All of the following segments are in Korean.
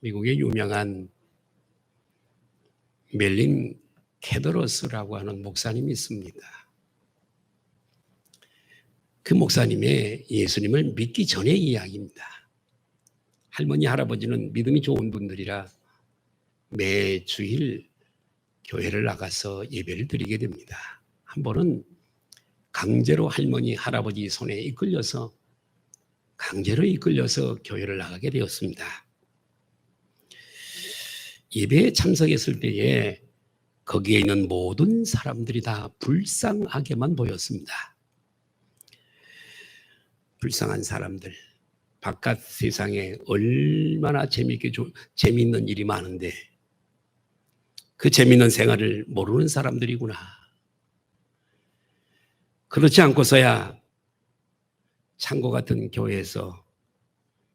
미국의 유명한 멜린 캐더러스라고 하는 목사님이 있습니다. 그 목사님의 예수님을 믿기 전의 이야기입니다. 할머니, 할아버지는 믿음이 좋은 분들이라 매 주일 교회를 나가서 예배를 드리게 됩니다. 한 번은 강제로 할머니, 할아버지 손에 강제로 이끌려서 교회를 나가게 되었습니다. 예배에 참석했을 때에 거기에 있는 모든 사람들이 다 불쌍하게만 보였습니다. 불쌍한 사람들. 바깥 세상에 얼마나 재미있는 일이 많은데 그 재미있는 생활을 모르는 사람들이구나. 그렇지 않고서야 창고 같은 교회에서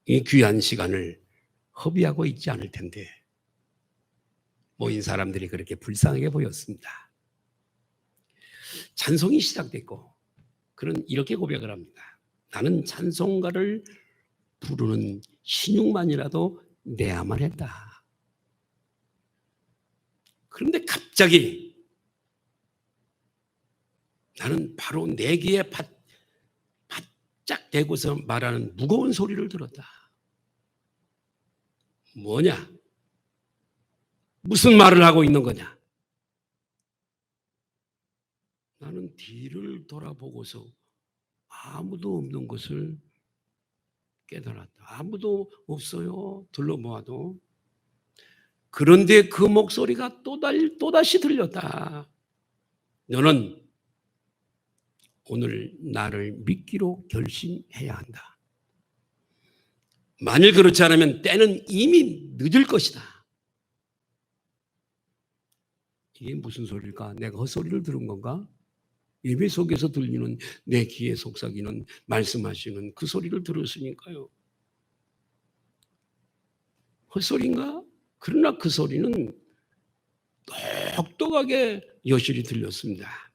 이 귀한 시간을 허비하고 있지 않을 텐데 모인 사람들이 그렇게 불쌍하게 보였습니다. 찬송이 시작됐고 그는 이렇게 고백을 합니다. 나는 찬송가를 부르는 신용만이라도 내야만 했다. 그런데 갑자기 나는 바로 내 귀에 바짝 대고서 말하는 무거운 소리를 들었다. 뭐냐? 무슨 말을 하고 있는 거냐? 나는 뒤를 돌아보고서 아무도 없는 것을 깨달았다. 아무도 없어요. 둘러보아도. 그런데 그 목소리가 또다시 들렸다. 너는 오늘 나를 믿기로 결심해야 한다. 만일 그렇지 않으면 때는 이미 늦을 것이다. 이게 무슨 소리일까? 내가 헛소리를 들은 건가? 예배 속에서 들리는 내 귀에 속삭이는 말씀하시는 그 소리를 들었으니까요. 헛소리인가? 그러나 그 소리는 똑똑하게 여실히 들렸습니다.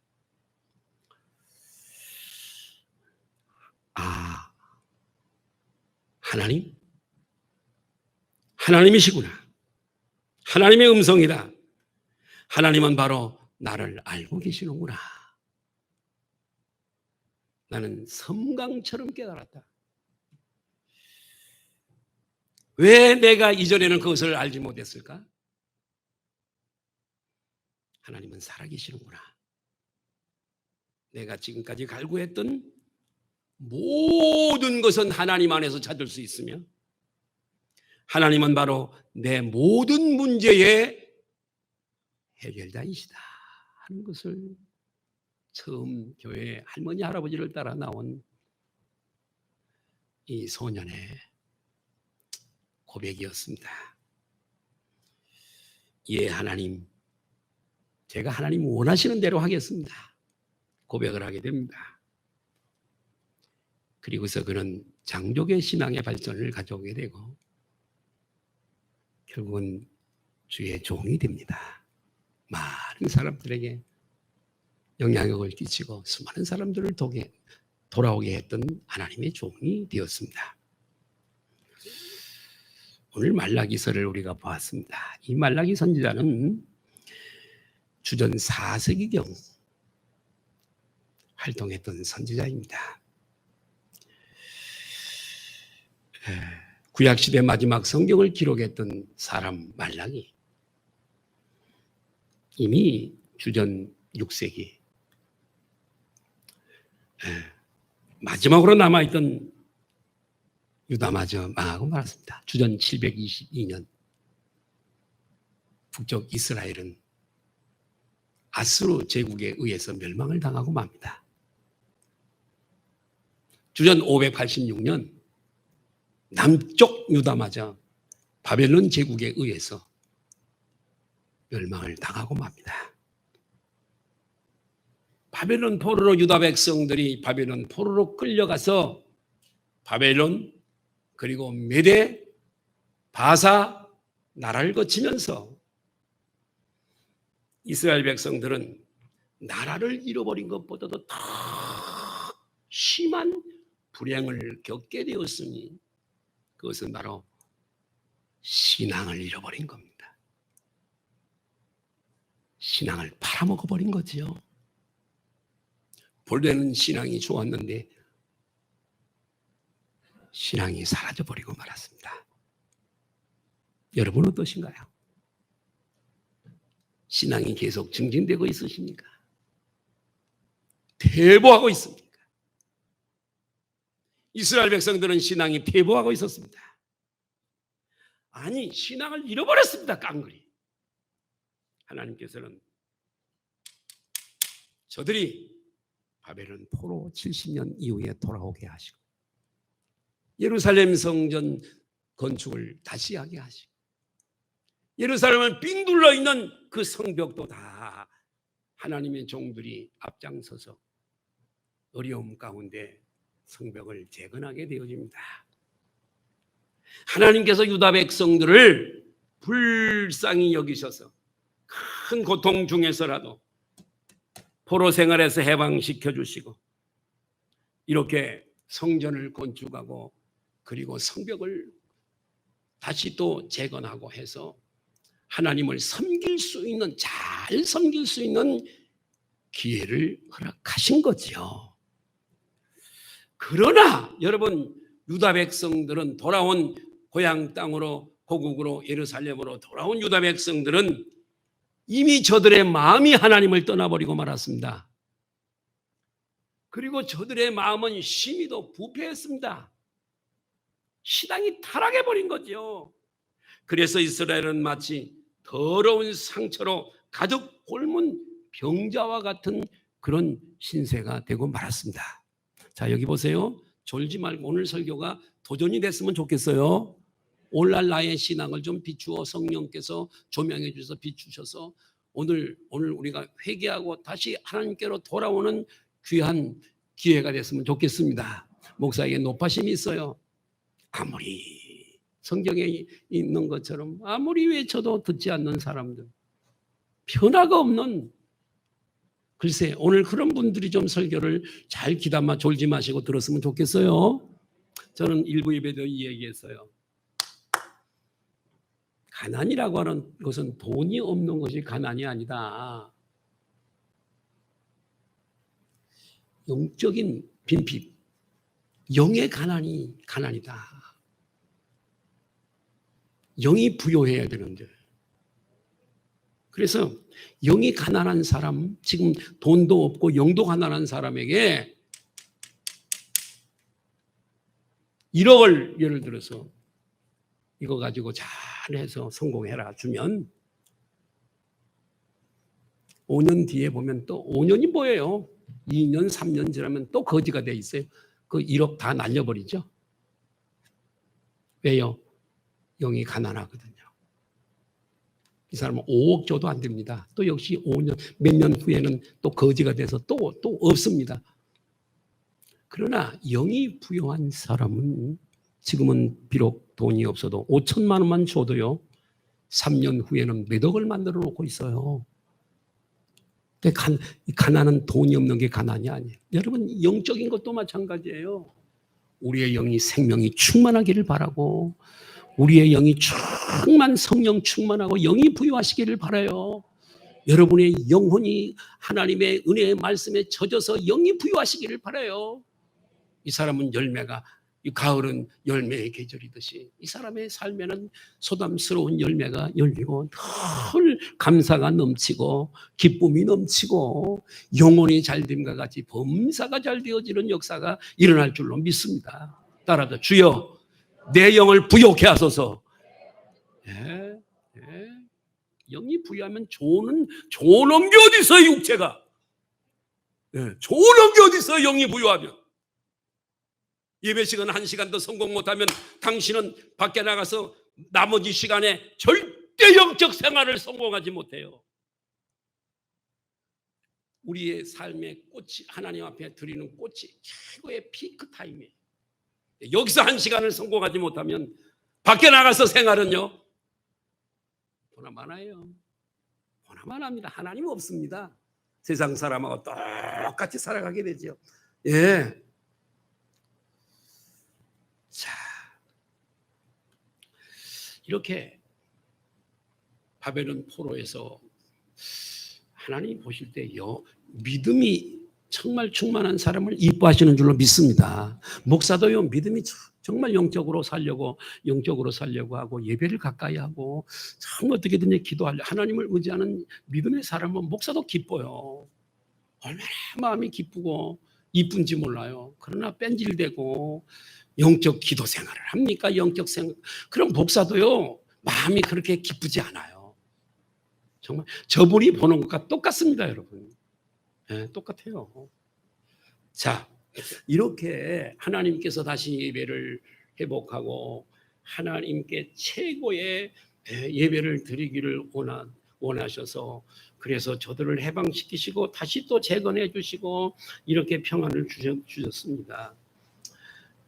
아, 하나님이시구나. 하나님의 음성이다. 하나님은 바로 나를 알고 계시는구나. 나는 섬광처럼 깨달았다. 왜 내가 이전에는 그것을 알지 못했을까? 하나님은 살아계시는구나. 내가 지금까지 갈구했던 모든 것은 하나님 안에서 찾을 수 있으며 하나님은 바로 내 모든 문제의 해결자이시다 하는 것을 처음 교회 할머니 할아버지를 따라 나온 이 소년의 고백이었습니다. 예, 하나님, 제가 하나님 원하시는 대로 하겠습니다. 고백을 하게 됩니다. 그리고서 그는 장족의 신앙의 발전을 가져오게 되고 결국은 주의 종이 됩니다. 많은 사람들에게 영향력을 끼치고 수많은 사람들을 돌아오게 했던 하나님의 종이 되었습니다. 오늘 말라기서를 우리가 보았습니다. 이 말라기 선지자는 주전 4세기경 활동했던 선지자입니다. 구약시대 마지막 성경을 기록했던 사람 말라기. 이미 주전 6세기 마지막으로 남아있던 유다마저 망하고 말았습니다. 주전 722년 북쪽 이스라엘은 아수르 제국에 의해서 멸망을 당하고 맙니다. 주전 586년 남쪽 유다마저 바벨론 제국에 의해서 멸망을 당하고 맙니다. 바벨론 포로로 유다 백성들이 바벨론 포로로 끌려가서 바벨론 그리고 메대, 바사 나라를 거치면서 이스라엘 백성들은 나라를 잃어버린 것보다도 더 심한 불행을 겪게 되었으니 그것은 바로 신앙을 잃어버린 겁니다. 신앙을 팔아먹어버린 거지요. 본래는 신앙이 좋았는데 신앙이 사라져버리고 말았습니다. 여러분 어떠신가요? 신앙이 계속 증진되고 있으십니까? 퇴보하고 있습니까? 이스라엘 백성들은 신앙이 퇴보하고 있었습니다. 아니, 신앙을 잃어버렸습니다. 깡그리. 하나님께서는 저들이 바벨론 포로 70년 이후에 돌아오게 하시고 예루살렘 성전 건축을 다시 하게 하시고 예루살렘을 빙 둘러 있는 그 성벽도 다 하나님의 종들이 앞장서서 어려움 가운데 성벽을 재건하게 되어집니다. 하나님께서 유다 백성들을 불쌍히 여기셔서 큰 고통 중에서라도 포로 생활에서 해방시켜 주시고 이렇게 성전을 건축하고 그리고 성벽을 다시 또 재건하고 해서 하나님을 섬길 수 있는, 잘 섬길 수 있는 기회를 허락하신 거지요. 그러나 여러분, 유다 백성들은 돌아온 고향 땅으로, 고국으로, 예루살렘으로 돌아온 유다 백성들은 이미 저들의 마음이 하나님을 떠나버리고 말았습니다. 그리고 저들의 마음은 심히도 부패했습니다. 신앙이 타락해버린 거죠. 그래서 이스라엘은 마치 더러운 상처로 가득 곪은 병자와 같은 그런 신세가 되고 말았습니다. 자, 여기 보세요. 졸지 말고 오늘 설교가 도전이 됐으면 좋겠어요. 오늘날 나의 신앙을 좀 비추어 성령께서 조명해 주셔서 비추셔서 오늘 우리가 회개하고 다시 하나님께로 돌아오는 귀한 기회가 됐으면 좋겠습니다. 목사에게 높아심이 있어요. 아무리 성경에 있는 것처럼 아무리 외쳐도 듣지 않는 사람들, 변화가 없는, 글쎄 오늘 그런 분들이 좀 설교를 잘 귀담아 졸지 마시고 들었으면 좋겠어요. 저는 일부 예배도 이 얘기했어요. 가난이라고 하는 것은 돈이 없는 것이 가난이 아니다. 영적인 빈핍, 영의 가난이 가난이다. 영이 부요해야 되는데. 그래서 영이 가난한 사람, 지금 돈도 없고 영도 가난한 사람에게 1억을 예를 들어서 이거 가지고 잘해서 성공해라 주면 5년 뒤에 보면 또 5년이 뭐예요? 2년, 3년 지나면 또 거지가 돼 있어요. 그 1억 다 날려버리죠. 왜요? 영이 가난하거든요. 이 사람은 5억 줘도 안 됩니다. 또 역시 5년, 몇 년 후에는 또 거지가 돼서 또 없습니다. 그러나 영이 부여한 사람은 지금은 비록 돈이 없어도 5천만 원만 줘도요 3년 후에는 몇 억을 만들어 놓고 있어요. 가난은 돈이 없는 게 가난이 아니에요. 여러분, 영적인 것도 마찬가지예요. 우리의 영이 생명이 충만하기를 바라고 우리의 영이 성령 충만하고 영이 부여하시기를 바라요. 여러분의 영혼이 하나님의 은혜의 말씀에 젖어서 영이 부여하시기를 바라요. 이 사람은 열매가, 이 가을은 열매의 계절이듯이 이 사람의 삶에는 소담스러운 열매가 열리고 늘 감사가 넘치고 기쁨이 넘치고 영혼이 잘됨과 같이 범사가 잘 되어지는 역사가 일어날 줄로 믿습니다. 따라서 주여 내 영을 부욕해 하소서. 예, 예. 영이 부여하면 좋은 게 어디 있어요, 육체가. 예, 좋은 게 어디 있어요, 영이 부여하면. 예배 시간 1시간도 성공 못하면 당신은 밖에 나가서 나머지 시간에 절대 영적 생활을 성공하지 못해요. 우리의 삶의 꽃이, 하나님 앞에 드리는 꽃이 최고의 피크 타임이에요. 여기서 1시간을 성공하지 못하면 밖에 나가서 생활은요 보나마나요. 보나마나입니다. 하나님 없습니다. 세상 사람하고 똑같이 살아가게 되죠. 예. 자, 이렇게 바벨론 포로에서 하나님 보실 때 믿음이 정말 충만한 사람을 이뻐하시는 줄로 믿습니다. 목사도요, 믿음이 정말 영적으로 살려고 하고 예배를 가까이 하고 참 어떻게든지 기도하려 하나님을 의지하는 믿음의 사람은 목사도 기뻐요. 얼마나 마음이 기쁘고 이쁜지 몰라요. 그러나 뺀질대고 영적 기도 생활을 합니까? 영적 생활. 그럼 목사도요, 마음이 그렇게 기쁘지 않아요. 정말 저분이 보는 것과 똑같습니다, 여러분. 네, 똑같아요. 자, 이렇게 하나님께서 다시 예배를 회복하고 하나님께 최고의 예배를 드리기를 원하셔서 그래서 저들을 해방시키시고 다시 또 재건해 주시고 이렇게 평안을 주셨습니다.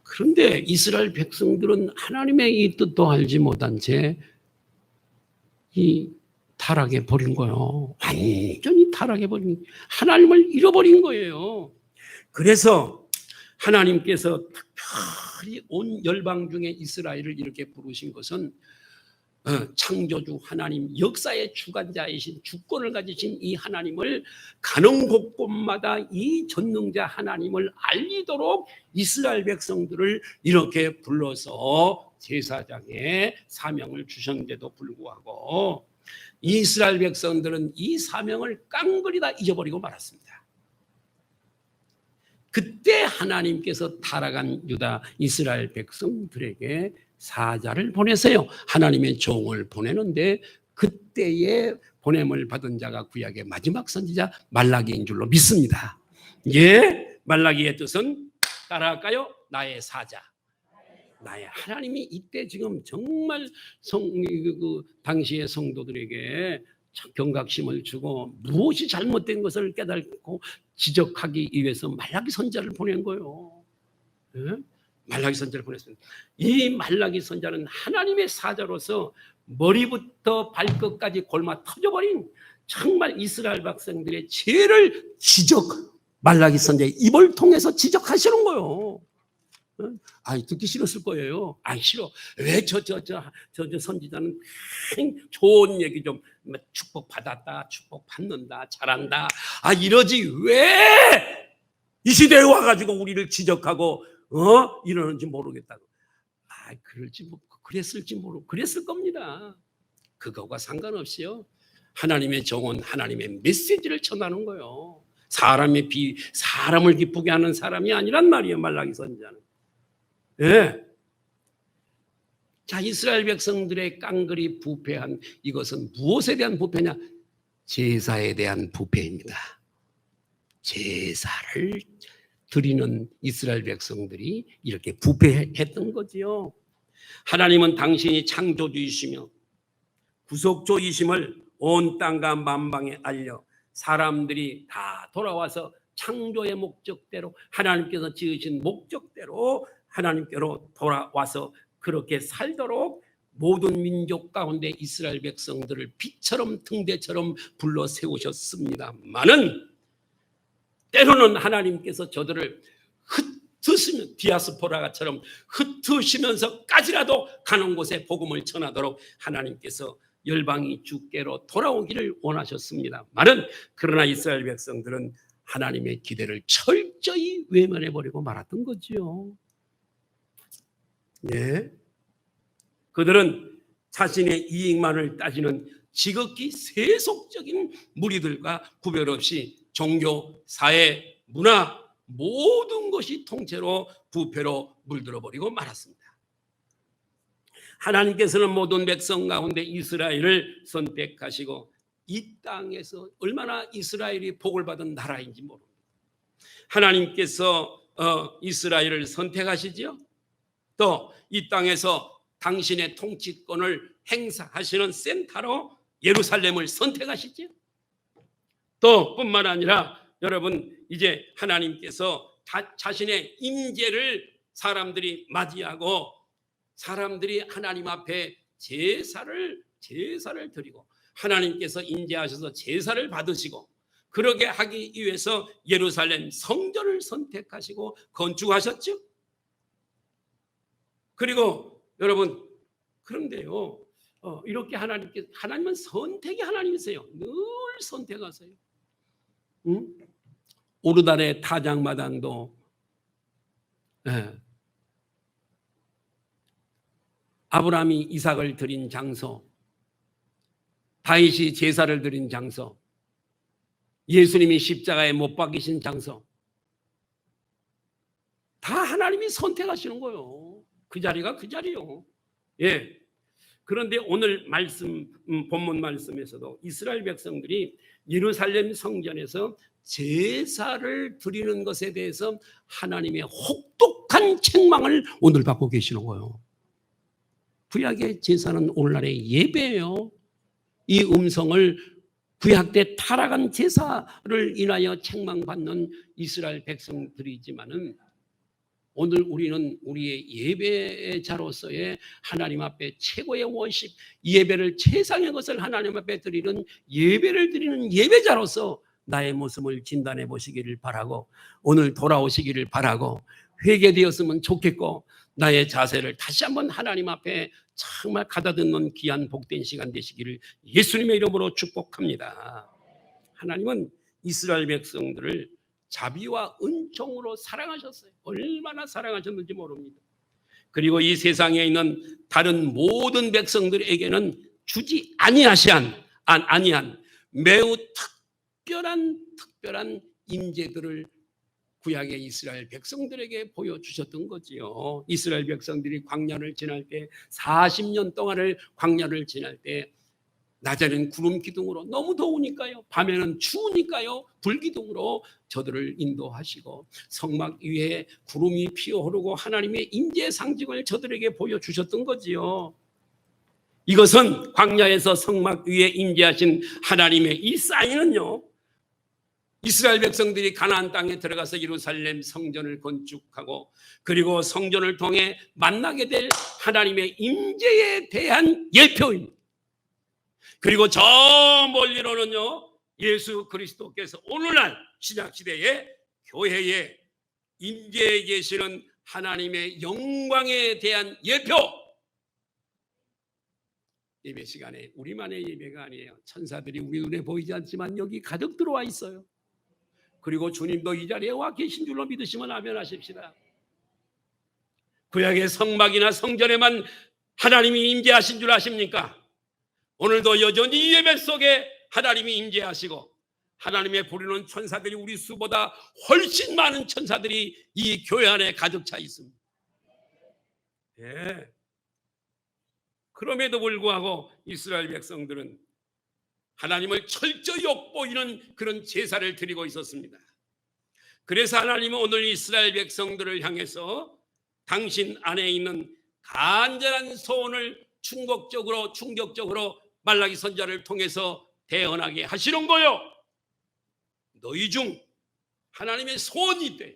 그런데 이스라엘 백성들은 하나님의 이 뜻도 알지 못한 채 이 타락해 버린 거예요. 완전히 타락해 버린, 하나님을 잃어버린 거예요. 그래서 하나님께서 특별히 온 열방 중에 이스라엘을 이렇게 부르신 것은 창조주 하나님, 역사의 주관자이신, 주권을 가지신 이 하나님을 가는 곳곳마다 이 전능자 하나님을 알리도록 이스라엘 백성들을 이렇게 불러서 제사장의 사명을 주셨는데도 불구하고 이스라엘 백성들은 이 사명을 깡그리 다 잊어버리고 말았습니다. 그때 하나님께서 타락한 유다 이스라엘 백성들에게 사자를 보내세요. 하나님의 종을 보내는데 그때의 보냄을 받은 자가 구약의 마지막 선지자 말라기인 줄로 믿습니다. 예, 말라기의 뜻은 따라할까요? 나의 사자. 나의 하나님이 이때 지금 정말 당시의 성도들에게 경각심을 주고 무엇이 잘못된 것을 깨닫고 지적하기 위해서 말라기 선지자를 보낸 거예요. 예? 말라기 선지자를 보냈습니다. 이 말라기 선지자는 하나님의 사자로서 머리부터 발끝까지 골마 터져버린 정말 이스라엘 백성들의 죄를 말라기 선지자의 입을 통해서 지적하시는 거예요. 듣기 싫었을 거예요. 싫어. 왜 저 선지자는 좋은 얘기 좀 축복 받았다, 축복 받는다, 잘한다. 이러지 왜 이 시대에 와가지고 우리를 지적하고 이러는지 모르겠다고. 그랬을 겁니다. 그거와 상관없이요. 하나님의 정원, 하나님의 메시지를 전하는 거예요. 사람을 기쁘게 하는 사람이 아니란 말이에요. 말라기 선지자는. 예. 자, 이스라엘 백성들의 깡그리 부패한 이것은 무엇에 대한 부패냐? 제사에 대한 부패입니다. 제사를 드리는 이스라엘 백성들이 이렇게 부패했던 거지요. 하나님은 당신이 창조주이시며 구속주이심을 온 땅과 만방에 알려 사람들이 다 돌아와서 창조의 목적대로 하나님께서 지으신 목적대로 하나님께로 돌아와서 그렇게 살도록 모든 민족 가운데 이스라엘 백성들을 빛처럼 등대처럼 불러 세우셨습니다마는 때로는 하나님께서 저들을 흩으시면 디아스포라처럼 흩으시면서까지라도 가는 곳에 복음을 전하도록 하나님께서 열방이 주께로 돌아오기를 원하셨습니다마는 그러나 이스라엘 백성들은 하나님의 기대를 철저히 외면해버리고 말았던 거지요. 예. 그들은 자신의 이익만을 따지는 지극히 세속적인 무리들과 구별 없이 종교, 사회, 문화 모든 것이 통째로 부패로 물들어버리고 말았습니다. 하나님께서는 모든 백성 가운데 이스라엘을 선택하시고 이 땅에서 얼마나 이스라엘이 복을 받은 나라인지 모릅니다. 하나님께서 이스라엘을 선택하시지요. 또 이 땅에서 당신의 통치권을 행사하시는 센터로 예루살렘을 선택하시지요. 또 뿐만 아니라 여러분 이제 하나님께서 자신의 임재를 사람들이 맞이하고 사람들이 하나님 앞에 제사를 드리고 하나님께서 임재하셔서 제사를 받으시고 그러게 하기 위해서 예루살렘 성전을 선택하시고 건축하셨죠. 그리고 여러분 그런데요 이렇게 하나님은 선택의 하나님이세요. 늘 선택하세요. 응? 오르달의 타작마당도 아브라함이 이삭을 드린 장소, 다윗이 제사를 드린 장소, 예수님이 십자가에 못 박히신 장소, 다 하나님이 선택하시는 거예요. 그 자리가 그 자리요. 예. 그런데 오늘 말씀, 본문 말씀에서도 이스라엘 백성들이 예루살렘 성전에서 제사를 드리는 것에 대해서 하나님의 혹독한 책망을 오늘 받고 계시는 거예요. 구약의 제사는 오늘날의 예배예요. 이 음성을 구약 때 타락한 제사를 인하여 책망받는 이스라엘 백성들이지만은 오늘 우리는 우리의 예배자로서의 하나님 앞에 최고의 원십, 예배를 최상의 것을 하나님 앞에 드리는 예배를 드리는 예배자로서 나의 모습을 진단해 보시기를 바라고, 오늘 돌아오시기를 바라고, 회개되었으면 좋겠고, 나의 자세를 다시 한번 하나님 앞에 정말 가다듬는 귀한 복된 시간 되시기를 예수님의 이름으로 축복합니다. 하나님은 이스라엘 백성들을 자비와 은총으로 사랑하셨어요. 얼마나 사랑하셨는지 모릅니다. 그리고 이 세상에 있는 다른 모든 백성들에게는 주지 아니한 매우 특별한 임재들을 구약의 이스라엘 백성들에게 보여주셨던 거지요. 이스라엘 백성들이 광야를 지날 때 40년 동안을 광야를 지날 때 낮에는 구름 기둥으로 너무 더우니까요, 밤에는 추우니까요, 불기둥으로 저들을 인도하시고 성막 위에 구름이 피어오르고 하나님의 임재의 상징을 저들에게 보여주셨던 거지요. 이것은 광야에서 성막 위에 임재하신 하나님의 이 사인은요, 이스라엘 백성들이 가나안 땅에 들어가서 예루살렘 성전을 건축하고 그리고 성전을 통해 만나게 될 하나님의 임재에 대한 예표입니다. 그리고 저 멀리로는요, 예수 그리스도께서 오늘날 신약시대의 교회에 임재해 계시는 하나님의 영광에 대한 예표. 예배 시간에 우리만의 예배가 아니에요. 천사들이 우리 눈에 보이지 않지만 여기 가득 들어와 있어요. 그리고 주님도 이 자리에 와 계신 줄로 믿으시면 아멘 하십시다. 구약의 성막이나 성전에만 하나님이 임재하신 줄 아십니까? 오늘도 여전히 예배 속에 하나님이 임재하시고 하나님의 부르는 천사들이 우리 수보다 훨씬 많은 천사들이 이 교회 안에 가득 차 있습니다. 예. 그럼에도 불구하고 이스라엘 백성들은 하나님을 철저히 엿보이는 그런 제사를 드리고 있었습니다. 그래서 하나님은 오늘 이스라엘 백성들을 향해서 당신 안에 있는 간절한 소원을 충격적으로 말라기 선지자를 통해서 대언하게 하시는 거요. 너희 중 하나님의 소원이 있대요.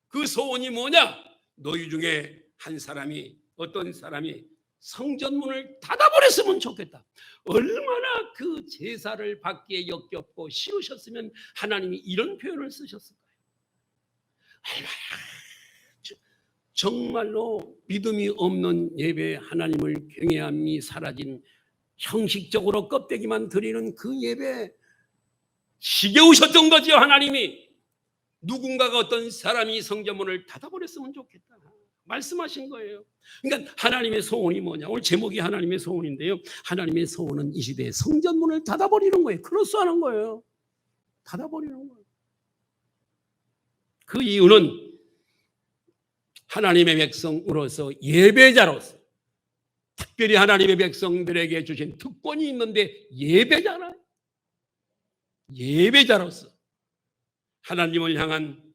그 소원이 뭐냐? 너희 중에 한 사람이, 어떤 사람이 성전문을 닫아버렸으면 좋겠다. 얼마나 그 제사를 받기에 역겹고 싫으셨으면 하나님이 이런 표현을 쓰셨을까요? 정말로 믿음이 없는 예배, 하나님을 경외함이 사라진 형식적으로 껍데기만 드리는 그 예배, 지겨우셨던 거죠. 하나님이 누군가가, 어떤 사람이 성전문을 닫아버렸으면 좋겠다 말씀하신 거예요. 그러니까 하나님의 소원이 뭐냐? 오늘 제목이 하나님의 소원인데요, 하나님의 소원은 이 시대에 성전문을 닫아버리는 거예요. 크로스하는 거예요. 닫아버리는 거예요. 그 이유는 하나님의 백성으로서, 예배자로서, 특별히 하나님의 백성들에게 주신 특권이 있는데 예배자로서 하나님을 향한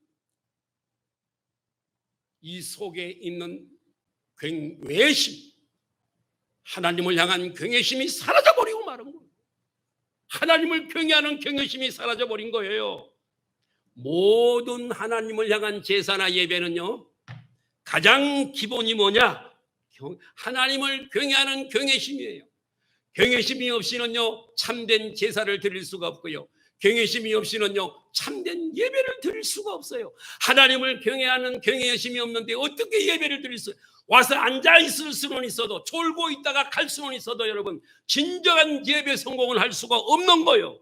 이 속에 있는 경외심, 하나님을 향한 경외심이 사라져버리고 마는 거예요. 하나님을 경외하는 경외심이 사라져버린 거예요. 모든 하나님을 향한 제사나 예배는요, 가장 기본이 뭐냐? 하나님을 경외하는 경외심이에요. 경외심이 없이는요, 참된 제사를 드릴 수가 없고요, 경외심이 없이는요 참된 예배를 드릴 수가 없어요. 하나님을 경외하는 경외심이 없는데 어떻게 예배를 드릴 수? 와서 앉아 있을 수는 있어도, 졸고 있다가 갈 수는 있어도 여러분 진정한 예배 성공을 할 수가 없는 거예요.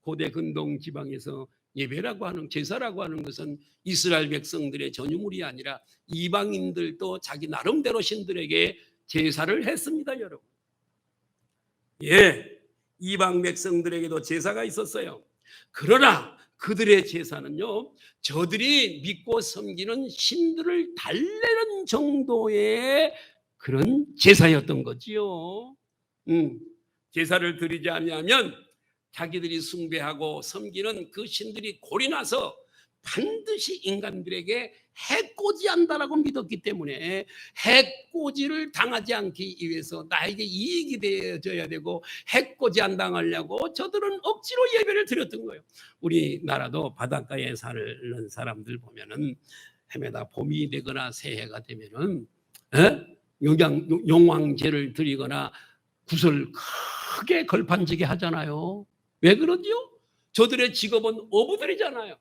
고대 근동 지방에서 예배라고 하는, 제사라고 하는 것은 이스라엘 백성들의 전유물이 아니라 이방인들도 자기 나름대로 신들에게 제사를 했습니다, 여러분. 예, 이방 백성들에게도 제사가 있었어요. 그러나 그들의 제사는요, 저들이 믿고 섬기는 신들을 달래는 정도의 그런 제사였던 거지요. 제사를 드리지 않으면 자기들이 숭배하고 섬기는 그 신들이 골이 나서 반드시 인간들에게 해코지한다라고 믿었기 때문에 해코지를 당하지 않기 위해서 나에게 이익이 되어져야 되고, 해코지 안 당하려고 저들은 억지로 예배를 드렸던 거예요. 우리나라도 바닷가에 사는 사람들 보면은 해마다 봄이 되거나 새해가 되면은 용왕제를 드리거나 구슬 크게 걸판지게 하잖아요. 왜 그러지요? 저들의 직업은 어부들이잖아요.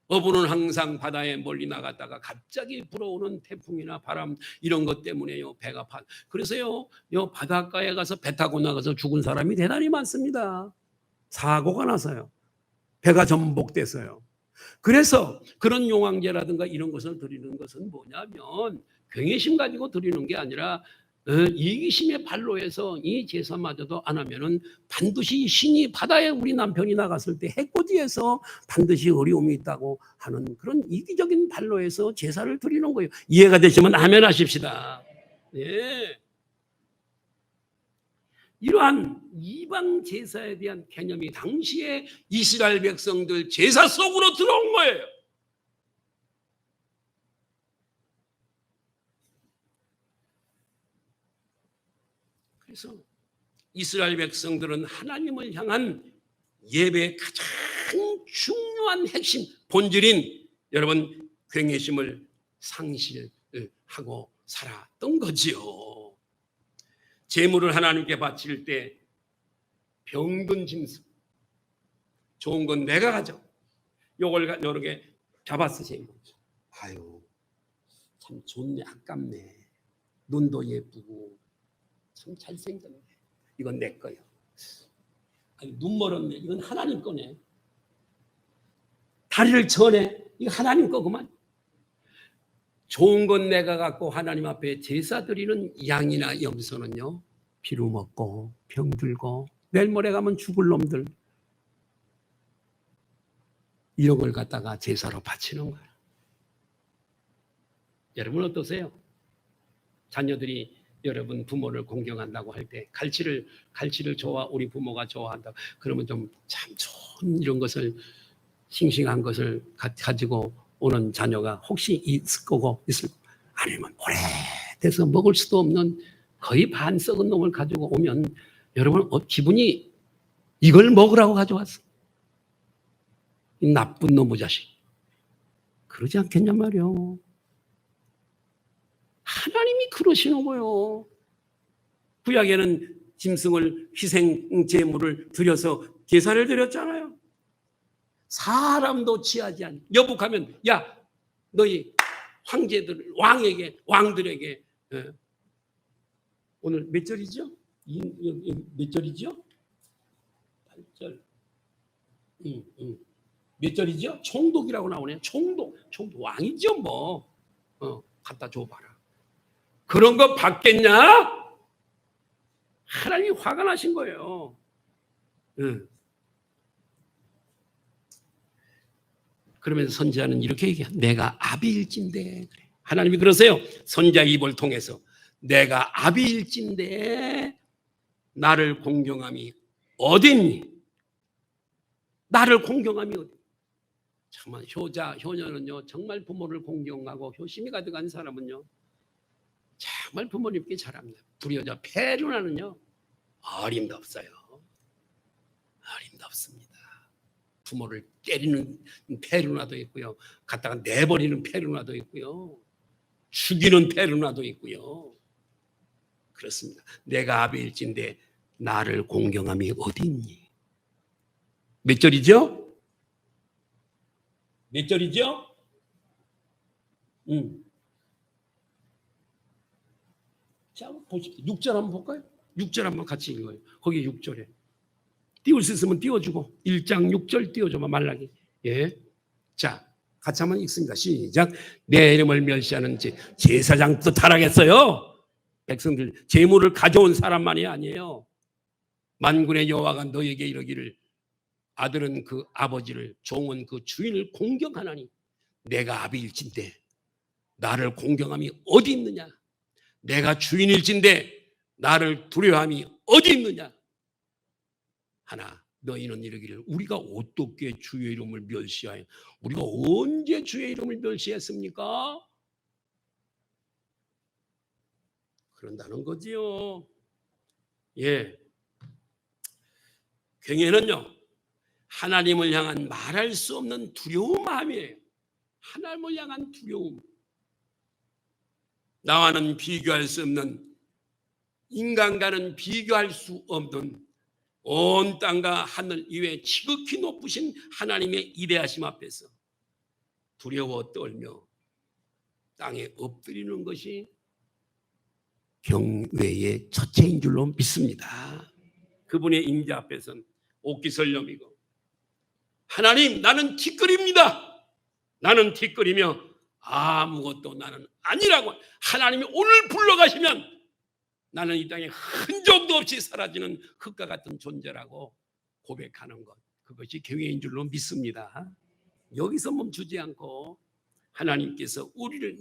어부는 항상 바다에 멀리 나갔다가 갑자기 불어오는 태풍이나 바람 이런 것 때문에요 배가 그래서요 바닷가에 가서 배 타고 나가서 죽은 사람이 대단히 많습니다. 사고가 나서요. 배가 전복돼서요. 그래서 그런 용왕제라든가 이런 것을 드리는 것은 뭐냐면 경외심 가지고 드리는 게 아니라 이기심의 발로 해서 이 제사마저도 안 하면은 반드시 신이 바다에 우리 남편이 나갔을 때 해코지에서 반드시 어려움이 있다고 하는 그런 이기적인 발로 해서 제사를 드리는 거예요. 이해가 되시면 아멘 하십시다. 예. 이러한 이방 제사에 대한 개념이 당시에 이스라엘 백성들 제사 속으로 들어온 거예요. 그래서 이스라엘 백성들은 하나님을 향한 예배의 가장 중요한 핵심, 본질인 여러분 경외심을 상실하고 살았던 거지요. 제물을 하나님께 바칠 때 병든 짐승, 좋은 건 내가 가져. 요걸 여러 개 잡았으세요. 아유, 참 좋네, 아깝네. 눈도 예쁘고 참 잘생겼네. 이건 내 거야. 아니, 눈 멀었네. 이건 하나님 거네. 다리를 저네. 이거 하나님 거구만. 좋은 건 내가 갖고 하나님 앞에 제사 드리는 양이나 염소는요, 피로 먹고 병들고 내일 모레 가면 죽을 놈들, 이런 걸 갖다가 제사로 바치는 거예요. 여러분 어떠세요? 자녀들이 여러분 부모를 공경한다고 할 때 갈치를 좋아, 우리 부모가 좋아한다 그러면 좀 참 좋은 이런 것을, 싱싱한 것을 가지고 오는 자녀가 혹시 있을 거고 아니면 오래돼서 먹을 수도 없는 거의 반 썩은 놈을 가지고 오면 여러분 기분이, 이걸 먹으라고 가져왔어, 이 나쁜 놈의 자식, 그러지 않겠냐 말이요. 하나님이 그러시는 거예요. 구약에는 짐승을 희생 제물을 드려서 제사를 드렸잖아요. 사람도 취하지 않는, 여복하면 야 너희 황제들 왕들에게 오늘 몇 절이죠? 몇 절이죠? 8절. 몇 절이죠? 총독이라고 나오네요. 총독 왕이죠 뭐. 갖다 줘봐라. 그런 거 받겠냐? 하나님이 화가 나신 거예요. 그러면서 선지자는 이렇게 얘기해요. 내가 아비일진데, 그래. 하나님이 그러세요. 선지자 입을 통해서 내가 아비일진데 나를 공경함이 어딨니? 나를 공경함이 어딨니? 정말 효녀는요 정말 부모를 공경하고 효심이 가득한 사람은요 정말 부모님께 잘합니다. 불효자 페루나는요 어림도 없어요. 어림도 없습니다. 부모를 때리는 페루나도 있고요, 갖다가 내버리는 페루나도 있고요, 죽이는 페루나도 있고요. 그렇습니다. 내가 아비일진데 나를 공경함이 어디 있니? 몇 절이죠? 몇 절이죠? 자, 보십시오. 6절 한번 볼까요? 6절 한번 같이 읽어요. 거기 6절에. 띄울 수 있으면 띄워주고. 1장 6절 띄워줘봐, 말라기. 예. 자, 같이 한번 읽습니다. 시작. 내 이름을 멸시하는 제사장도 타락했어요. 백성들, 제물을 가져온 사람만이 아니에요. 만군의 여호와가 너에게 이르기를 아들은 그 아버지를, 종은 그 주인을 공경하나니 내가 아비일진데 나를 공경함이 어디 있느냐? 내가 주인일진데 나를 두려워함이 어디 있느냐? 하나 너희는 이르기를 우리가 어떻게 주의 이름을 멸시하여, 우리가 언제 주의 이름을 멸시했습니까? 그런다는 거지요. 예. 경외는요, 하나님을 향한 말할 수 없는 두려운 마음이에요. 하나님을 향한 두려움. 나와는 비교할 수 없는, 인간과는 비교할 수 없는 온 땅과 하늘 이외에 지극히 높으신 하나님의 이대하심 앞에서 두려워 떨며 땅에 엎드리는 것이 경외의 첫째인 줄로 믿습니다. 그분의 임재 앞에서는 옥기설념이고, 하나님 나는 티끌입니다. 나는 티끌이며 아무것도 나는 아니라고 하나님이 오늘 불러가시면 나는 이 땅에 흔적도 없이 사라지는 흙과 같은 존재라고 고백하는 것, 그것이 경외인 줄로 믿습니다. 여기서 멈추지 않고 하나님께서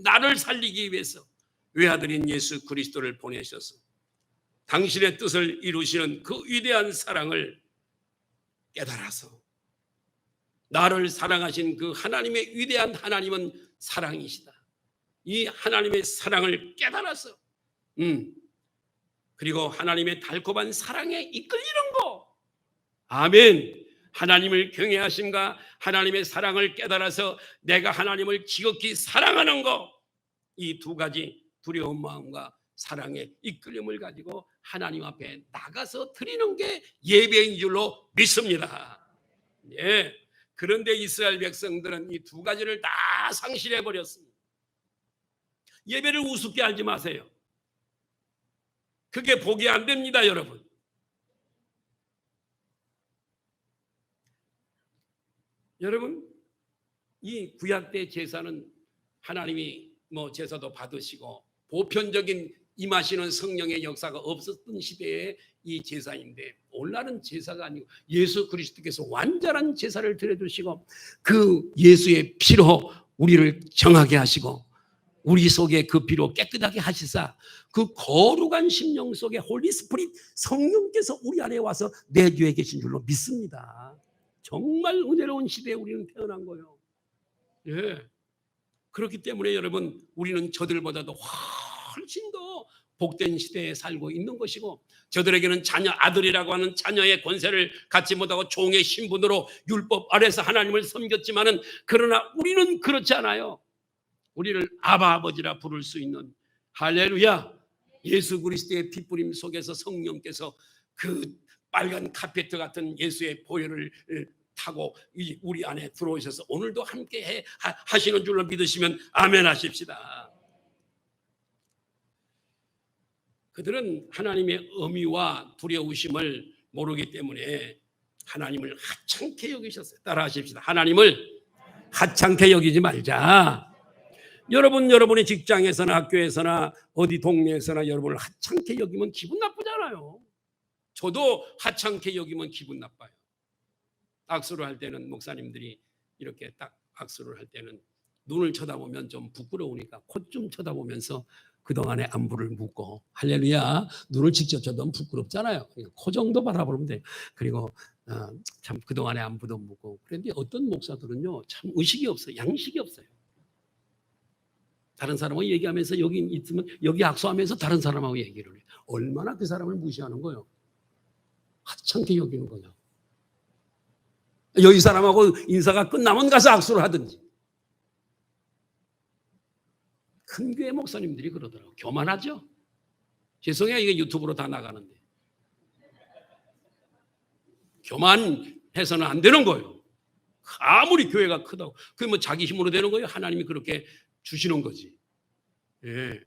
나를 살리기 위해서 외아들인 예수 그리스도를 보내셔서 당신의 뜻을 이루시는 그 위대한 사랑을 깨달아서, 나를 사랑하신 그 하나님의 위대한 하나님은 사랑이시다, 이 하나님의 사랑을 깨달아서 그리고 하나님의 달콤한 사랑에 이끌리는 거, 아멘. 하나님을 경외하심과 하나님의 사랑을 깨달아서 내가 하나님을 지극히 사랑하는 거, 이 두 가지 두려운 마음과 사랑의 이끌림을 가지고 하나님 앞에 나가서 드리는 게 예배인 줄로 믿습니다. 예. 그런데 이스라엘 백성들은 이 두 가지를 다 상실해 버렸습니다. 예배를 우습게 알지 마세요. 그게 복이 안 됩니다, 여러분. 여러분, 이 구약 때 제사는 하나님이 제사도 받으시고 보편적인 임하시는 성령의 역사가 없었던 시대에 이 제사인데, 오늘날은 제사가 아니고 예수 그리스도께서 완전한 제사를 드려주시고 그 예수의 피로 우리를 정하게 하시고 우리 속에 그 피로 깨끗하게 하시사 그 거룩한 심령 속에 홀리 스피릿 성령께서 우리 안에 와서 내주에 계신 줄로 믿습니다. 정말 은혜로운 시대에 우리는 태어난 거예요. 예. 그렇기 때문에 여러분, 우리는 저들보다도 훨씬 더 복된 시대에 살고 있는 것이고, 저들에게는 자녀, 아들이라고 하는 자녀의 권세를 갖지 못하고 종의 신분으로 율법 아래서 하나님을 섬겼지만은, 그러나 우리는 그렇지 않아요. 우리를 아바 아버지라 부를 수 있는, 할렐루야, 예수 그리스도의 핏부림 속에서 성령께서 그 빨간 카페트 같은 예수의 보혈을 타고 우리 안에 들어오셔서 오늘도 함께 하시는 줄로 믿으시면 아멘 하십시다. 그들은 하나님의 의미와 두려우심을 모르기 때문에 하나님을 하찮게 여기셨어요. 따라 하십시다. 하나님을 하찮게 여기지 말자. 여러분의 직장에서나 학교에서나 어디 동네에서나 여러분을 하찮게 여기면 기분 나쁘잖아요. 저도 하찮게 여기면 기분 나빠요. 악수를 할 때는 목사님들이 이렇게 딱 악수를 할 때는 눈을 쳐다보면 좀 부끄러우니까 콧 좀 쳐다보면서 그동안의 안부를 묻고, 할렐루야, 눈을 직접 쳐다보면 부끄럽잖아요. 코 정도 바라보면 돼요. 그리고 참 그동안의 안부도 묻고. 그런데 어떤 목사들은요, 참 의식이 없어요. 양식이 없어요. 다른 사람하고 얘기하면서 여기 있으면 여기 악수하면서 다른 사람하고 얘기를 해요. 얼마나 그 사람을 무시하는 거예요. 하찮게 여기는 거냐. 여기 사람하고 인사가 끝나면 가서 악수를 하든지. 큰 교회 목사님들이 그러더라고요. 교만하죠? 죄송해요. 이게 유튜브로 다 나가는데. 교만 해서는 안 되는 거예요. 아무리 교회가 크다고. 그게 뭐 자기 힘으로 되는 거예요? 하나님이 그렇게 주시는 거지. 예.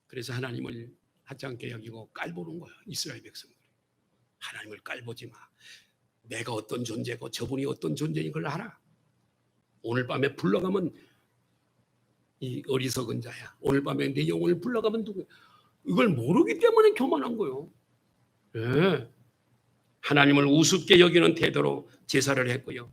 그래서 하나님을 하찮게 여기고 깔보는 거예요. 이스라엘 백성들. 하나님을 깔보지 마. 내가 어떤 존재고 저분이 어떤 존재인 걸 알아. 오늘 밤에 불러가면 이 어리석은 자야. 오늘 밤에 내 영혼을 불러가면 누구야? 이걸 모르기 때문에 교만한 거예요. 예. 하나님을 우습게 여기는 태도로 제사를 했고요.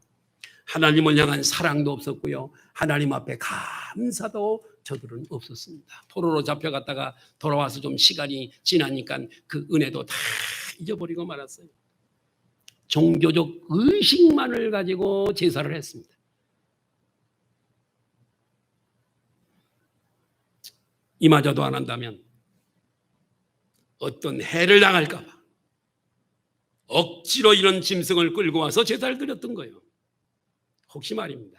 하나님을 향한 사랑도 없었고요. 하나님 앞에 감사도 저들은 없었습니다. 포로로 잡혀갔다가 돌아와서 좀 시간이 지나니까 그 은혜도 다 잊어버리고 말았어요. 종교적 의식만을 가지고 제사를 했습니다. 이마저도 안 한다면 어떤 해를 당할까 봐 억지로 이런 짐승을 끌고 와서 제사를 드렸던 거예요. 혹시 말입니다.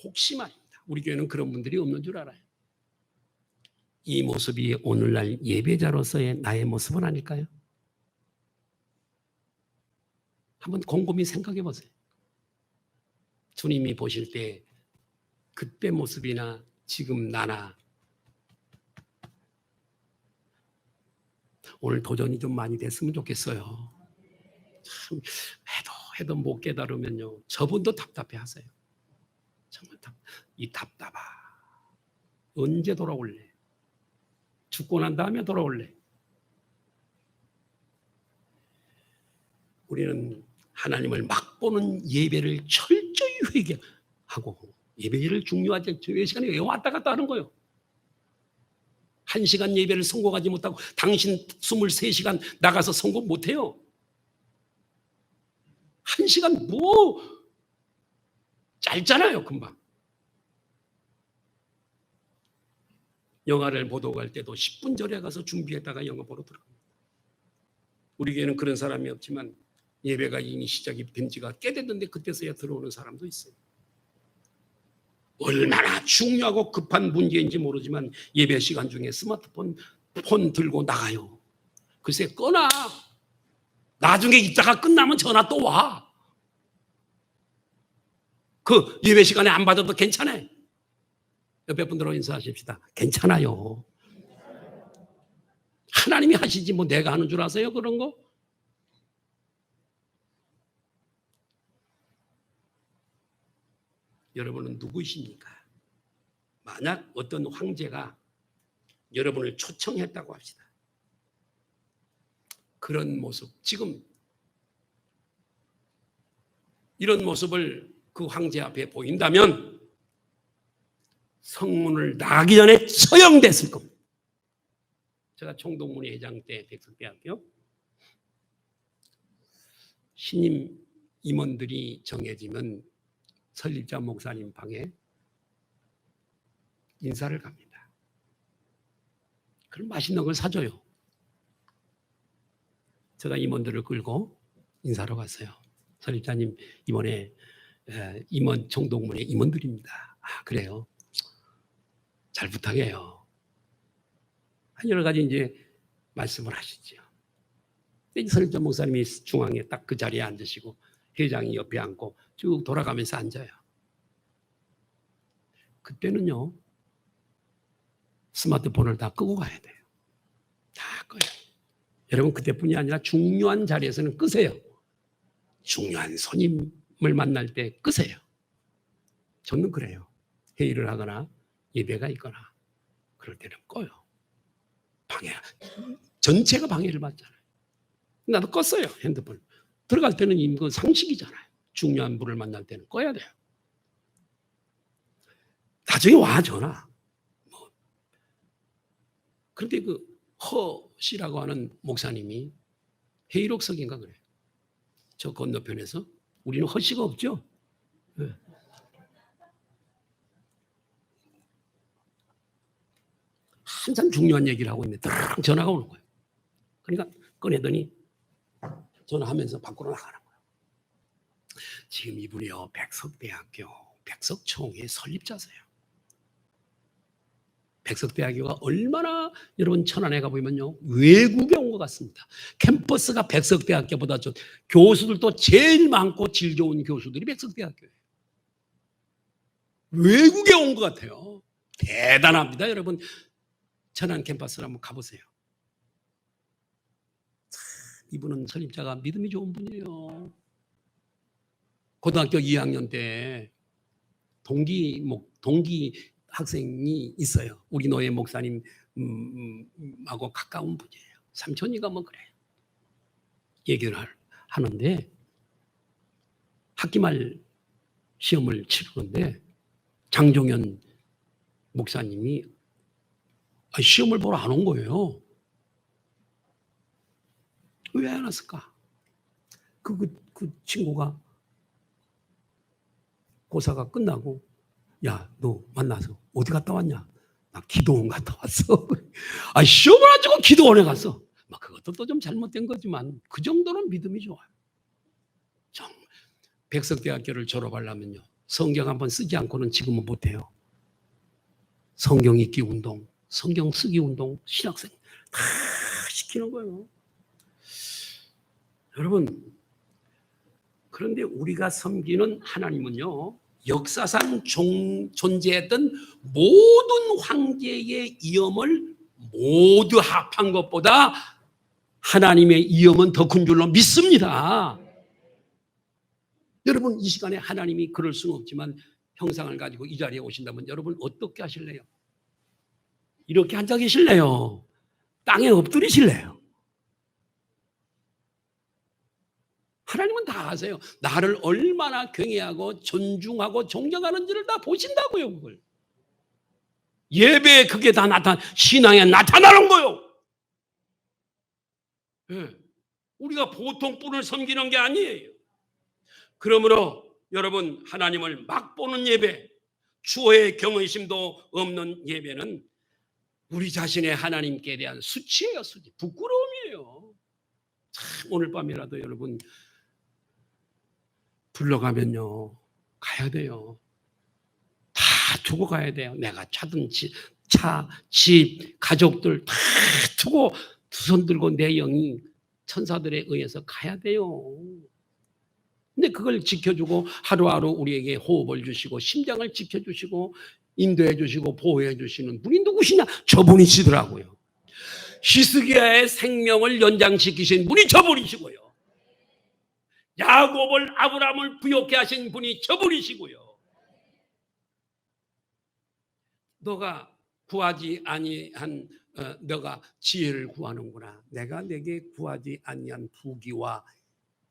혹시 말입니다. 우리 교회는 그런 분들이 없는 줄 알아요. 이 모습이 오늘날 예배자로서의 나의 모습은 아닐까요? 한번 곰곰이 생각해 보세요. 주님이 보실 때 그때 모습이나 지금 나나 오늘 도전이 좀 많이 됐으면 좋겠어요. 참 해도 못 깨달으면요 저분도 답답해 하세요. 정말 이 답답아 언제 돌아올래? 죽고 난 다음에 돌아올래? 우리는 하나님을 막 보는 예배를 철저히 회개하고 예배를 중요하지 예배 시간에 왜 왔다 갔다 하는 거예요? 1시간 예배를 성공하지 못하고 당신 23시간 나가서 성공 못해요. 1시간 뭐 짧잖아요. 금방. 영화를 보러 갈 때도 10분 전에 가서 준비했다가 영화 보러 들어갑니다. 우리 교회는 그런 사람이 없지만 예배가 이미 시작이 된 지가 꽤 됐는데 그때서야 들어오는 사람도 있어요. 얼마나 중요하고 급한 문제인지 모르지만 예배 시간 중에 스마트폰 들고 나가요. 글쎄 꺼놔. 나중에 입자가 끝나면 전화 또 와. 그 예배 시간에 안 받아도 괜찮아. 옆에 분들하고 인사하십시다. 괜찮아요. 하나님이 하시지 뭐 내가 하는 줄 아세요? 그런 거? 여러분은 누구이십니까? 만약 어떤 황제가 여러분을 초청했다고 합시다. 그런 모습, 지금 이런 모습을 그 황제 앞에 보인다면 성문을 나가기 전에 처형됐을 겁니다. 제가 총동문회 회장 때 백석대학교 신임 임원들이 정해지면 설립자 목사님 방에 인사를 갑니다. 그럼 맛있는 걸 사줘요. 제가 임원들을 끌고 인사로 갔어요. 설립자님 이번에 임원 총동문회 임원들입니다. 아 그래요? 잘 부탁해요. 여러 가지 이제 말씀을 하시죠. 설립자 목사님이 중앙에 딱 그 자리에 앉으시고 회장이 옆에 앉고 쭉 돌아가면서 앉아요. 그때는요 스마트폰을 다 끄고 가야 돼요. 다 꺼요. 여러분 그때뿐이 아니라 중요한 자리에서는 끄세요. 중요한 손님을 만날 때 끄세요. 저는 그래요. 회의를 하거나 예배가 있거나 그럴 때는 꺼요. 방해 전체가 방해를 받잖아요. 나도 껐어요 핸드폰. 들어갈 때는 이거 상식이잖아요. 중요한 분을 만날 때는 꺼야 돼요. 나중에 와 전화. 그런데 그 허씨라고 하는 목사님이 회의록석인가 그래요. 저 건너편에서 우리는 허씨가 없죠. 네. 한참 중요한 얘기를 하고 있는데 전화가 오는 거예요. 그러니까 꺼내더니 전화하면서 밖으로 나가는 거예요. 지금 이분이요 백석대학교 백석총회 설립자세요. 백석대학교가 얼마나 여러분 천안에 가보면요 외국에 온 것 같습니다. 캠퍼스가 백석대학교보다 좀 교수들도 제일 많고 질 좋은 교수들이 백석대학교예요. 외국에 온 것 같아요. 대단합니다. 여러분 천안 캠퍼스를 한번 가보세요. 이분은 설립자가 믿음이 좋은 분이에요. 고등학교 2학년 때 동기 학생이 있어요. 우리 노예 목사님하고 가까운 분이에요. 삼촌이가 뭐 그래요. 얘기를 하는데 학기말 시험을 치르는데 장종현 목사님이 시험을 보러 안 온 거예요. 왜 안 왔을까? 그 친구가 고사가 끝나고 야, 너 만나서 어디 갔다 왔냐? 나 기도원 갔다 왔어. 시험을 안 치고 기도원에 갔어. 그것도 또 좀 잘못된 거지만 그 정도는 믿음이 좋아요. 백석대학교를 졸업하려면요 성경 한번 쓰지 않고는 지금은 못해요. 성경 읽기 운동, 성경 쓰기 운동, 신학생 다 시키는 거예요. 여러분, 그런데 우리가 섬기는 하나님은요 역사상 존재했던 모든 황제의 이엄을 모두 합한 것보다 하나님의 이엄은 더 큰 줄로 믿습니다. 여러분 이 시간에 하나님이 그럴 수는 없지만 형상을 가지고 이 자리에 오신다면 여러분 어떻게 하실래요? 이렇게 앉아 계실래요? 땅에 엎드리실래요? 하나님은 다 아세요. 나를 얼마나 경외하고 존중하고 존경하는지를 다 보신다고요. 그걸 예배에 그게 다 신앙에 나타나는 거요. 네. 우리가 보통 분을 섬기는 게 아니에요. 그러므로 여러분 하나님을 막 보는 예배, 추호의 경외심도 없는 예배는 우리 자신의 하나님께 대한 수치예요. 수치, 부끄러움이에요. 참 오늘 밤이라도 여러분 불러가면요 가야 돼요. 다 두고 가야 돼요. 내가 차든 차, 집, 가족들 다 두고 두 손 들고 내 영이 천사들에 의해서 가야 돼요. 근데 그걸 지켜주고 하루하루 우리에게 호흡을 주시고 심장을 지켜주시고 인도해 주시고 보호해 주시는 분이 누구시냐? 저분이시더라고요. 히스기야의 생명을 연장시키신 분이 저분이시고요. 야곱을 아브라함을 부욕해 하신 분이 저분이시고요. 너가 구하지 아니한 너가 지혜를 구하는구나. 내가 내게 구하지 아니한 부귀와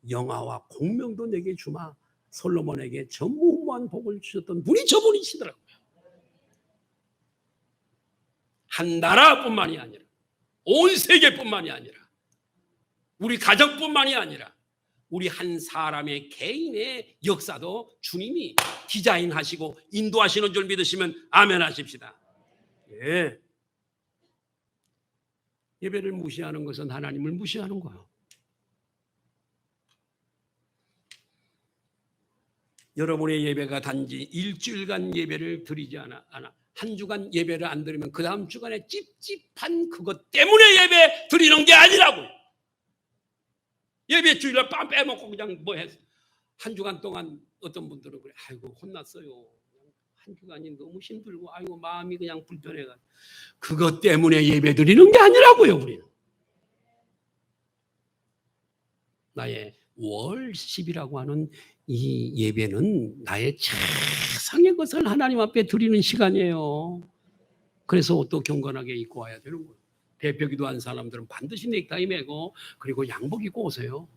영화와 공명도 내게 주마. 솔로몬에게 전무후무한 복을 주셨던 분이 저분이시더라고요. 한 나라뿐만이 아니라 온 세계뿐만이 아니라 우리 가정뿐만이 아니라 우리 한 사람의 개인의 역사도 주님이 디자인하시고 인도하시는 줄 믿으시면 아멘 하십시다. 예. 예배를 무시하는 것은 하나님을 무시하는 거예요. 여러분의 예배가 단지 일주일간 예배를 드리지 않아 한 주간 예배를 안 드리면 그 다음 주간에 찝찝한 그것 때문에 예배 드리는 게 아니라고요. 예배 주일날 빵 빼먹고 그냥 뭐 했어. 한 주간 동안 어떤 분들은 그래, 아이고 혼났어요. 한 주간이 너무 힘들고 아이고 마음이 그냥 불편해가지고 그것 때문에 예배 드리는 게 아니라고요. 우리는 나의 월십이라고 하는 이 예배는 나의 최상의 것을 하나님 앞에 드리는 시간이에요. 그래서 옷도 경건하게 입고 와야 되는 거예요. 대표기도 한 사람들은 반드시 넥타이 매고 그리고 양복 입고 오세요.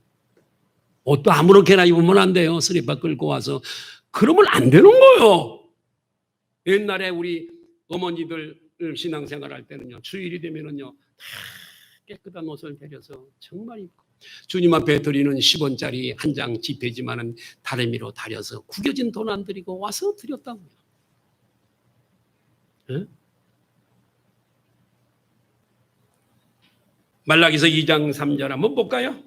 옷도 아무렇게나 입으면 안 돼요. 스리퍼 끌고 와서 그러면 안 되는 거예요. 옛날에 우리 어머니들 신앙생활 할 때는요 주일이 되면은요 다 깨끗한 옷을 데려서 정말 입고 주님 앞에 드리는 10원짜리 한 장 지폐지만은 다리미로 다려서 구겨진 돈 안 드리고 와서 드렸다고요. 네? 말라기서 2장 3절 한번 볼까요?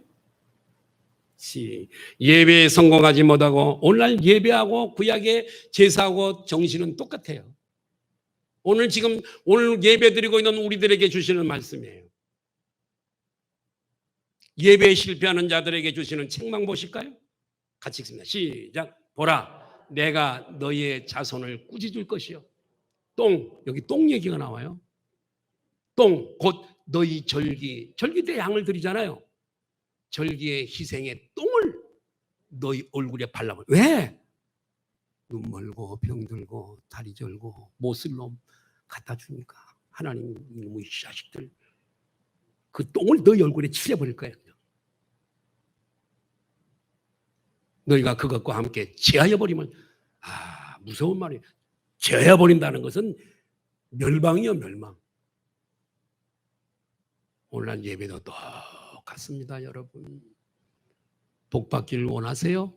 예배에 성공하지 못하고 오늘날 예배하고 구약의 제사하고 정신은 똑같아요. 오늘 예배 드리고 있는 우리들에게 주시는 말씀이에요. 예배에 실패하는 자들에게 주시는 책망 보실까요? 같이 읽습니다. 시작. 보라, 내가 너희의 자손을 꾸짖을 것이요. 여기 똥 얘기가 나와요. 곧 너희 절기 때 양을 드리잖아요. 절기의 희생의 똥을 너희 얼굴에 발라버려. 왜? 눈 멀고 병들고 다리 절고 못쓸 놈 갖다 주니까 하나님 이놈의 자식들 그 똥을 너희 얼굴에 칠해버릴 거예요. 너희가 그것과 함께 제하여 버리면 무서운 말이에요. 제하여 버린다는 것은 멸망이요, 멸망. 오늘날 예배도 똑같습니다. 여러분 복 받기를 원하세요?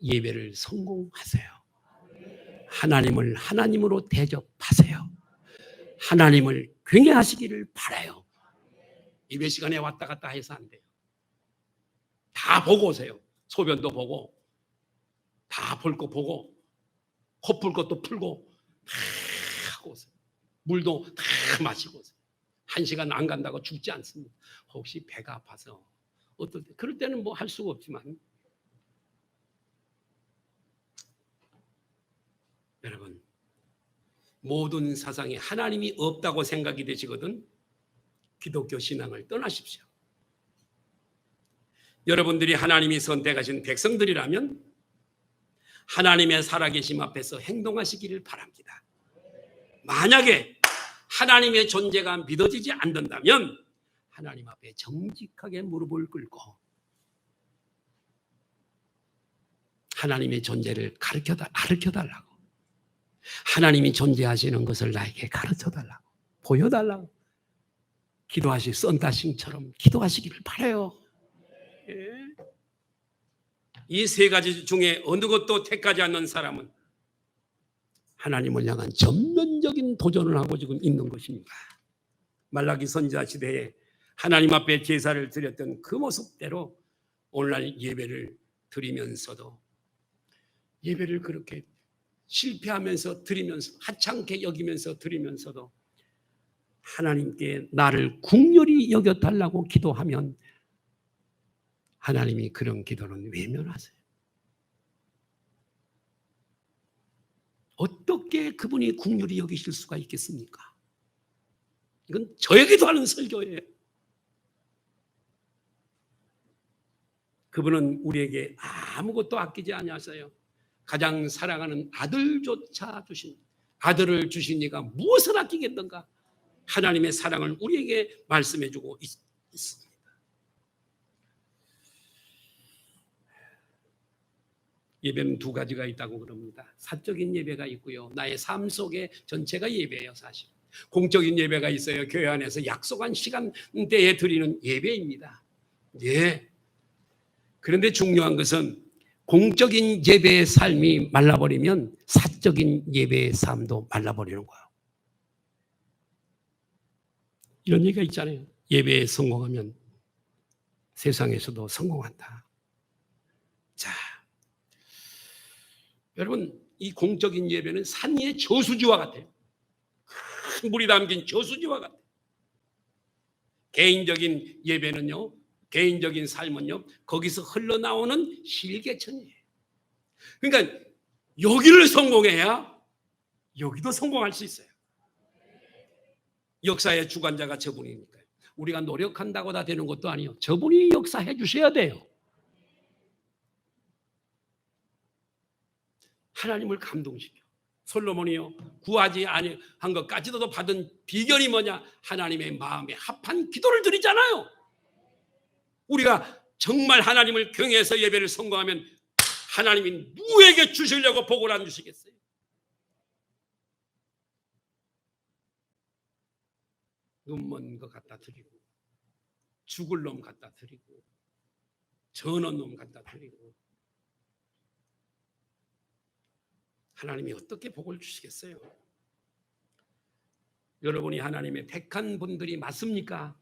예배를 성공하세요. 하나님을 하나님으로 대접하세요. 하나님을 경외하시기를 바라요. 예배 시간에 왔다 갔다 해서 안 돼요. 다 보고 오세요. 소변도 보고 다 볼 거 보고 코 풀 것도 풀고 다 하고 오세요. 물도 다 마시고 오세요. 1시간 안 간다고 죽지 않습니다. 혹시 배가 아파서 어떨 때 그럴 때는 뭐 할 수가 없지만 여러분 모든 사상에 하나님이 없다고 생각이 되시거든 기독교 신앙을 떠나십시오. 여러분들이 하나님이 선택하신 백성들이라면 하나님의 살아계심 앞에서 행동하시기를 바랍니다. 만약에 하나님의 존재가 믿어지지 않는다면 하나님 앞에 정직하게 무릎을 꿇고 하나님의 존재를 가르쳐달라고 하나님이 존재하시는 것을 나에게 가르쳐달라고 보여달라고 기도하실 썬다싱처럼 기도하시기를 바라요. 이 세 가지 중에 어느 것도 택하지 않는 사람은 하나님을 향한 전면적인 도전을 하고 지금 있는 것입니다. 말라기 선지자 시대에 하나님 앞에 제사를 드렸던 그 모습대로 오늘날 예배를 드리면서도 예배를 그렇게 실패하면서 드리면서 하찮게 여기면서 드리면서도 하나님께 나를 긍휼히 여겨달라고 기도하면 하나님이 그런 기도는 외면하세요. 어떻게 그분이 긍휼히 여기실 수가 있겠습니까? 이건 저에게도 하는 설교예요. 그분은 우리에게 아무것도 아끼지 아니하세요. 가장 사랑하는 아들조차 주신 아들을 주신 이가 무엇을 아끼겠던가? 하나님의 사랑을 우리에게 말씀해주고 있습니다. 예배는 두 가지가 있다고 그럽니다. 사적인 예배가 있고요. 나의 삶 속의 전체가 예배예요. 사실 공적인 예배가 있어요. 교회 안에서 약속한 시간대에 드리는 예배입니다. 예. 그런데 중요한 것은 공적인 예배의 삶이 말라버리면 사적인 예배의 삶도 말라버리는 거예요. 이런 얘기가 있잖아요. 예배에 성공하면 세상에서도 성공한다. 자, 여러분 이 공적인 예배는 산 위의 저수지와 같아요. 큰 물이 담긴 저수지와 같아요. 개인적인 예배는요, 개인적인 삶은요, 거기서 흘러나오는 실개천이에요. 그러니까 여기를 성공해야 여기도 성공할 수 있어요. 역사의 주관자가 저분이니까요. 우리가 노력한다고 다 되는 것도 아니에요. 저분이 역사해 주셔야 돼요. 하나님을 감동시켜. 솔로몬이요 구하지 아니한 것까지도 받은 비결이 뭐냐? 하나님의 마음에 합한 기도를 드리잖아요. 우리가 정말 하나님을 경외해서 예배를 성공하면 하나님이 누구에게 주시려고 복을 안 주시겠어요? 눈먼 것 갖다 드리고 죽을 놈 갖다 드리고 전원 놈 갖다 드리고 하나님이 어떻게 복을 주시겠어요? 여러분이 하나님의 택한 분들이 맞습니까?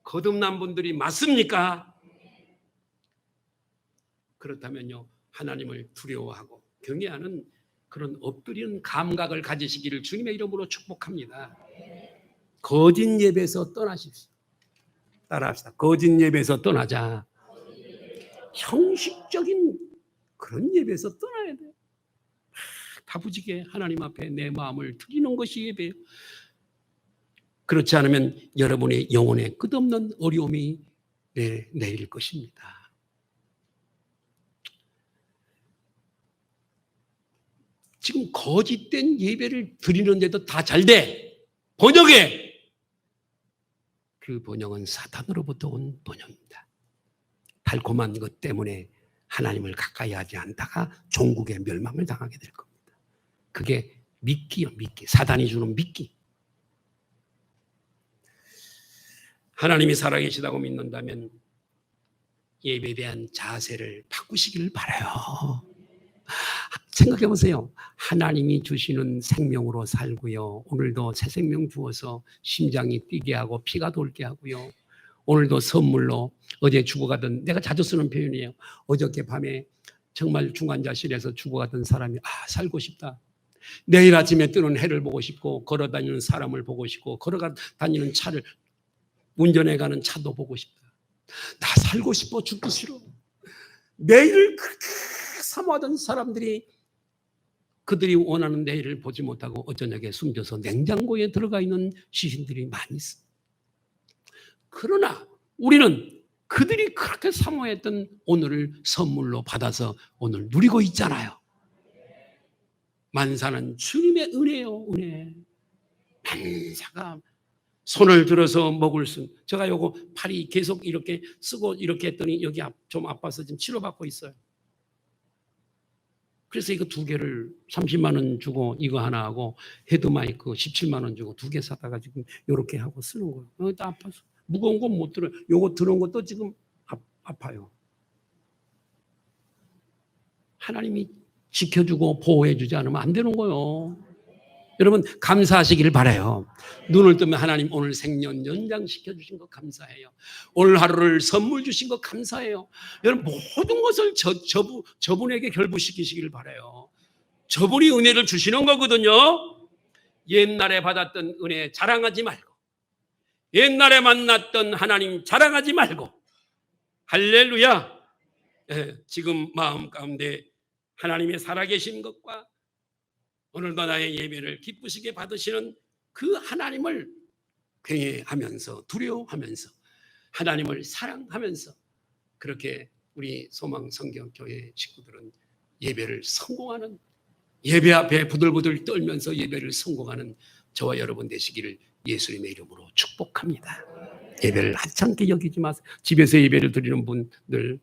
거듭난 분들이 맞습니까? 그렇다면요 하나님을 두려워하고 경외하는 그런 엎드리는 감각을 가지시기를 주님의 이름으로 축복합니다. 거짓 예배에서 떠나십시오. 따라합시다. 거짓 예배에서 떠나자. 형식적인 그런 예배에서 떠나야 돼요. 다부지게 하나님 앞에 내 마음을 드리는 것이 예배예요. 그렇지 않으면 여러분의 영혼에 끝없는 어려움이 내릴 것입니다. 지금 거짓된 예배를 드리는데도 다 잘 돼. 번역해. 그 번역은 사탄으로부터 온 번역입니다. 달콤한 것 때문에 하나님을 가까이 하지 않다가 종국의 멸망을 당하게 될 겁니다. 그게 미끼요, 미끼. 사단이 주는 미끼. 하나님이 살아계시다고 믿는다면 예배에 대한 자세를 바꾸시기를 바라요. 생각해 보세요. 하나님이 주시는 생명으로 살고요. 오늘도 새 생명 주어서 심장이 뛰게 하고 피가 돌게 하고요. 오늘도 선물로 어제 죽어가던, 내가 자주 쓰는 표현이에요. 어저께 밤에 정말 중환자실에서 죽어가던 사람이 살고 싶다. 내일 아침에 뜨는 해를 보고 싶고 걸어다니는 사람을 보고 싶고 걸어다니는 차를 운전해가는 차도 보고 싶다. 나 살고 싶어 죽기 싫어. 내일을 그렇게 사모하던 사람들이 그들이 원하는 내일을 보지 못하고 어저녁에 숨져서 냉장고에 들어가 있는 시신들이 많이 있어. 그러나 우리는 그들이 그렇게 사모했던 오늘을 선물로 받아서 오늘 누리고 있잖아요. 만사는 주님의 은혜요, 은혜. 만사가 손을 들어서 먹을 수. 제가 요거 팔이 계속 이렇게 쓰고 이렇게 했더니 여기 좀 아파서 지금 치료받고 있어요. 그래서 이거 2개를 30만 원 주고 이거 하나 하고 헤드마이크 17만 원 주고 2개 사다가 지금 이렇게 하고 쓰는 거예요. 또 아파서 무거운 건 못 들어요. 요거 들은 것도 지금 아파요. 하나님이 지켜주고 보호해주지 않으면 안 되는 거예요. 여러분 감사하시길 바라요. 눈을 뜨면 하나님 오늘 생년 연장시켜 주신 것 감사해요. 오늘 하루를 선물 주신 것 감사해요. 여러분 모든 것을 저분에게 결부시키시길 바라요. 저분이 은혜를 주시는 거거든요. 옛날에 받았던 은혜 자랑하지 말고, 옛날에 만났던 하나님 자랑하지 말고, 할렐루야. 지금 마음 가운데 하나님의 살아계신 것과 오늘도 나의 예배를 기쁘시게 받으시는 그 하나님을 경외하면서 두려워하면서 하나님을 사랑하면서 그렇게 우리 소망성경교회 식구들은 예배를 성공하는, 예배 앞에 부들부들 떨면서 예배를 성공하는 저와 여러분 되시기를 예수님의 이름으로 축복합니다. 예배를 하찮게 여기지 마세요. 집에서 예배를 드리는 분들,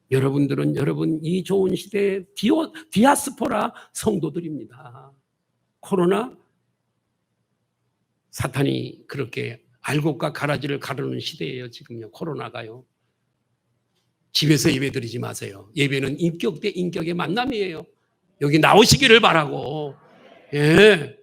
여러분들은 여러분 이 좋은 시대의 디아스포라 성도들입니다. 코로나 사탄이 그렇게 알곡과 가라지를 가르는 시대예요. 지금요. 코로나가요. 집에서 예배 드리지 마세요. 예배는 인격 대 인격의 만남이에요. 여기 나오시기를 바라고. 예.